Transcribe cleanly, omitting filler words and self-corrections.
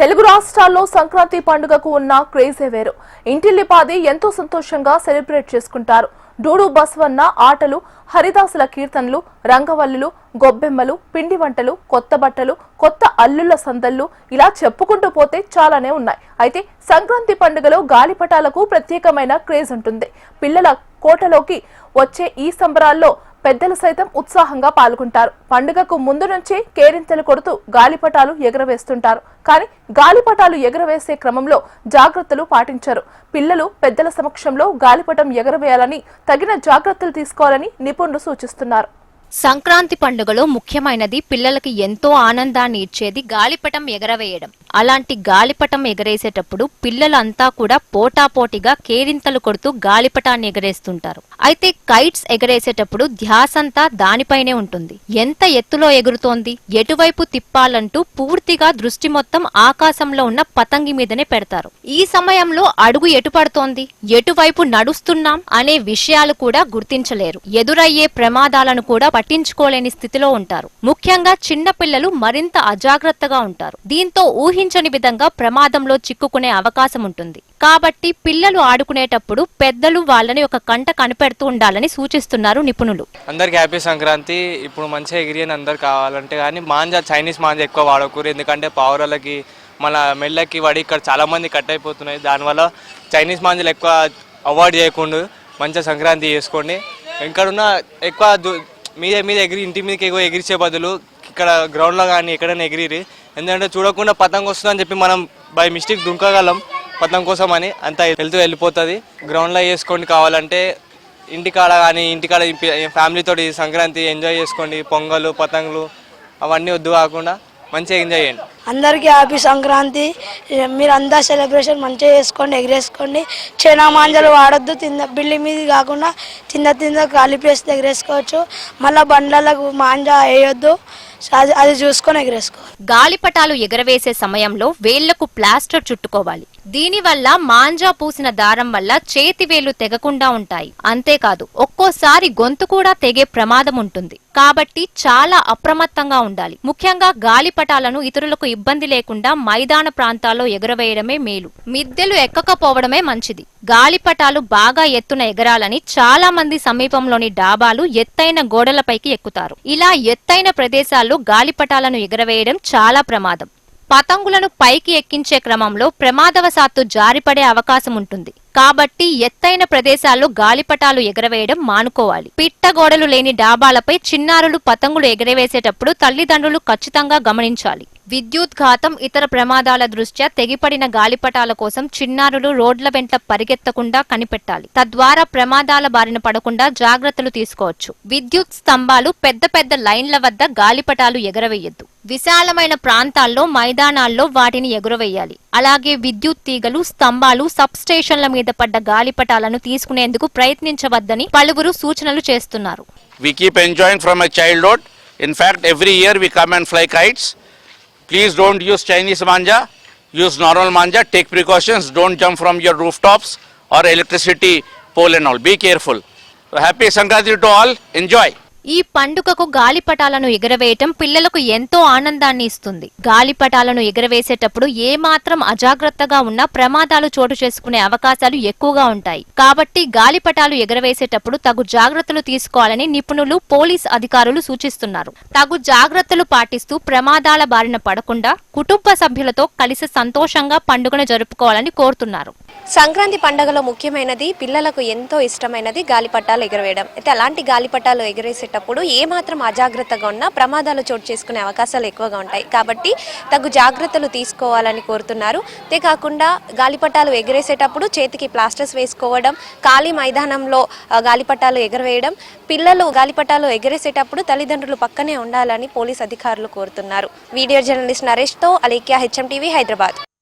తెలుగు రాష్ట్రాల్లో సంక్రాంతి పండుగకు ఉన్న క్రేజే వేరు. ఇంటిల్లిపాది ఎంతో సంతోషంగా సెలబ్రేట్ చేసుకుంటారు. డూడు బస్వన్న ఆటలు, హరిదాసుల కీర్తనలు, రంగవల్లులు, గొబ్బెమ్మలు, పిండి వంటలు, కొత్త బట్టలు, కొత్త అల్లుళ్ల సందళ్లు ఇలా చెప్పుకుంటూ పోతే చాలానే ఉన్నాయి. అయితే సంక్రాంతి పండుగలో గాలిపటాలకు ప్రత్యేకమైన క్రేజ్ ఉంటుంది. పిల్లల కోటలోకి వచ్చే ఈ సంబరాల్లో పెద్దలు సైతం ఉత్సాహంగా పాల్గొంటారు. పండుగకు ముందు నుంచే కేరింతలు కొడుతూ గాలిపటాలు ఎగరవేస్తుంటారు. కానీ గాలిపటాలు ఎగరవేసే క్రమంలో జాగ్రత్తలు పాటించారు. పిల్లలు పెద్దల సమక్షంలో గాలిపటం ఎగరవేయాలని తగిన జాగ్రత్తలు తీసుకోవాలని నిపుణులు సూచిస్తున్నారు. సంక్రాంతి పండుగలో ముఖ్యమైనది పిల్లలకి ఎంతో ఆనందాన్ని ఇచ్చేది గాలిపటం ఎగరవేయడం. అలాంటి గాలిపటం ఎగరేసేటప్పుడు పిల్లలంతా కూడా పోటాపోటీగా కేరింతలు కొడుతూ గాలిపటాన్ని ఎగరేస్తుంటారు. అయితే కైట్స్ ఎగరేసేటప్పుడు ధ్యాసంతా దానిపైనే ఉంటుంది. ఎంత ఎత్తులో ఎగురుతోంది, ఎటువైపు తిప్పాలంటూ పూర్తిగా దృష్టి మొత్తం ఆకాశంలో ఉన్న పతంగి మీదనే పెడతారు. ఈ సమయంలో అడుగు ఎటు పడుతోంది, ఎటువైపు నడుస్తున్నాం అనే విషయాలు కూడా గుర్తించలేరు. ఎదురయ్యే ప్రమాదాలను కూడా పట్టించుకోలేని స్థితిలో ఉంటారు. ముఖ్యంగా చిన్న పిల్లలు మరింత అజాగ్రత్తగా ఉంటారు. దీంతో ఊహించని విధంగా ప్రమాదంలో చిక్కుకునే అవకాశం ఉంటుంది. కాబట్టి పిల్లలు ఆడుకునేటప్పుడు పెద్దలు వాళ్ళని ఒక కంట కనిపెడుతూ ఉండాలని సూచిస్తున్నారు నిపుణులు. అందరికి హ్యాపీ సంక్రాంతి. ఇప్పుడు మంచిగా ఎగిరియని అందరు కావాలంటే కానీ మాంజా, చైనీస్ మాంజా ఎక్కువ వాడకూడదు. ఎందుకంటే పావురాలకి మన మెల్లకి వాడి ఇక్కడ చాలా మంది కట్ అయిపోతున్నాయి. దానివల్ల చైనీస్ మాంజాలు ఎక్కువ అవాయిడ్ చేయకుండా మంచిగా సంక్రాంతి చేసుకోండి. ఇక్కడున్న ఎక్కువ మీద ఎగిరి ఇంటి మీదకి ఎక్కువ ఎగిరిచే బదులు ఇక్కడ గ్రౌండ్లో కానీ ఎక్కడైనా ఎగిరి, ఎందుకంటే చూడకుండా పతంగ వస్తుందని చెప్పి మనం బై మిస్టేక్ దుంకగలం పతంగ కోసం అని అంతా వెళ్ళిపోతుంది. గ్రౌండ్లో వేసుకోండి. కావాలంటే ఇంటికాడ కానీ ఇంటికాడ ఫ్యామిలీతో సంక్రాంతి ఎంజాయ్ చేసుకోండి. పొంగలు, పతంగులు అవన్నీ వద్దు కాకుండా మంచిగా ఎంజాయ్ చేయండి. అందరికీ హ్యాపీ సంక్రాంతి. మీరు అందరు సెలబ్రేషన్ మంచిగా చేసుకోండి, ఎగరేసుకోండి. చైనా మాంజాలు వాడొద్దు. బిల్డింగ్ మీద కాకుండా తింద ఖాళీ ప్లేస్ ఎగరేసుకోవచ్చు. మళ్ళీ బండ్లకు మాంజా వేయొద్దు. అది చూసుకొని ఎగరేసుకోవాలి. గాలిపటాలు ఎగరవేసే సమయంలో వేళ్లకు ప్లాస్టర్ చుట్టుకోవాలి. దీనివల్ల మాంజా పూసిన దారం వల్ల చేతి వేళ్లు తెగకుండా ఉంటాయి. అంతేకాదు ఒక్కోసారి గొంతు కూడా తెగే ప్రమాదం ఉంటుంది. కాబట్టి చాలా అప్రమత్తంగా ఉండాలి. ముఖ్యంగా గాలిపటాలను ఇతరులకు ఇబ్బంది లేకుండా మైదాన ప్రాంతాల్లో ఎగరవేయడమే మేలు. మిద్దెలు ఎక్కకపోవడమే మంచిది. గాలిపటాలు బాగా ఎత్తున ఎగరాలని చాలా మంది సమీపంలోని డాబాలు, ఎత్తైన గోడలపైకి ఎక్కుతారు. ఇలా ఎత్తైన ప్రదేశాల్లో గాలిపటాలను ఎగరవేయడం చాలా ప్రమాదం. పతంగులను పైకి ఎక్కించే క్రమంలో ప్రమాదవశాత్తు జారిపడే అవకాశం ఉంటుంది. కాబట్టి ఎత్తైన ప్రదేశాల్లో గాలిపటాలు ఎగరవేయడం మానుకోవాలి. పిట్టగోడలు లేని డాబాలపై చిన్నారులు పతంగులు ఎగరవేసేటప్పుడు తల్లిదండ్రులు ఖచ్చితంగా గమనించాలి. విద్యుద్ఘాతం, ఇతర ప్రమాదాల దృష్ట్యా తెగిపడిన గాలిపటాల కోసం చిన్నారులు రోడ్ల వెంట పరిగెత్తకుండా కనిపెట్టాలి. తద్వారా ప్రమాదాల బారిన పడకుండా జాగ్రత్తలు తీసుకోవచ్చు. విద్యుత్ స్తంభాలు, పెద్ద పెద్ద లైన్ల వద్ద గాలిపటాలు ఎగరవేయొద్దు. విశాలమైన ప్రాంతాల్లో, మైదానాల్లో వాటిని ఎగురవేయాలి. అలాగే విద్యుత్ తీగలు, స్తంభాలు, సబ్ స్టేషన్ల మీద పడ్డ గాలిపటాలను తీసుకునేందుకు ప్రయత్నించవద్దని పలువురు సూచనలు చేస్తున్నారు. We keep enjoying from a childhood. In fact, every year we come and fly kites. Please don't use Chinese manja. Use normal manja. Take precautions. Don't jump from your rooftops or electricity pole and all. Be careful. So happy Sankranti to all. Enjoy. ఈ పండుగకు గాలిపటాలను ఎగరవేయటం పిల్లలకు ఎంతో ఆనందాన్ని ఇస్తుంది. గాలిపటాలను ఎగరవేసేటప్పుడు ఏమాత్రం అజాగ్రత్తగా ఉన్నా ప్రమాదాలు చోటు చేసుకునే అవకాశాలు ఎక్కువగా ఉంటాయి. కాబట్టి గాలిపటాలు ఎగరవేసేటప్పుడు తగు జాగ్రత్తలు తీసుకోవాలని నిపుణులు, పోలీస్ అధికారులు సూచిస్తున్నారు. తగు జాగ్రత్తలు పాటిస్తూ ప్రమాదాల బారిన పడకుండా కుటుంబ సభ్యులతో కలిసి సంతోషంగా పండుగను జరుపుకోవాలని కోరుతున్నారు. సంక్రాంతి పండుగలో ముఖ్యమైనది, పిల్లలకు ఎంతో ఇష్టమైనది గాలిపటాలు ఎగరవేయడం. అయితే అలాంటి గాలిపటాలు ఎగరేసేటప్పుడు ఏమాత్రం అజాగ్రత్తగా ఉన్నా ప్రమాదాలు చోటు చేసుకునే అవకాశాలు ఎక్కువగా ఉంటాయి. కాబట్టి తగు జాగ్రత్తలు తీసుకోవాలని కోరుతున్నారు. అంతేకాకుండా గాలిపటాలు ఎగరేసేటప్పుడు చేతికి ప్లాస్టర్స్ వేసుకోవడం, ఖాళీ మైదానంలో గాలిపటాలు ఎగరవేయడం, పిల్లలు గాలిపటాలు ఎగరేసేటప్పుడు తల్లిదండ్రులు పక్కనే ఉండాలని పోలీస్ అధికారులు కోరుతున్నారు. వీడియో జర్నలిస్ట్ నరేష్తో అలేఖ్య, HM TV, హైదరాబాద్.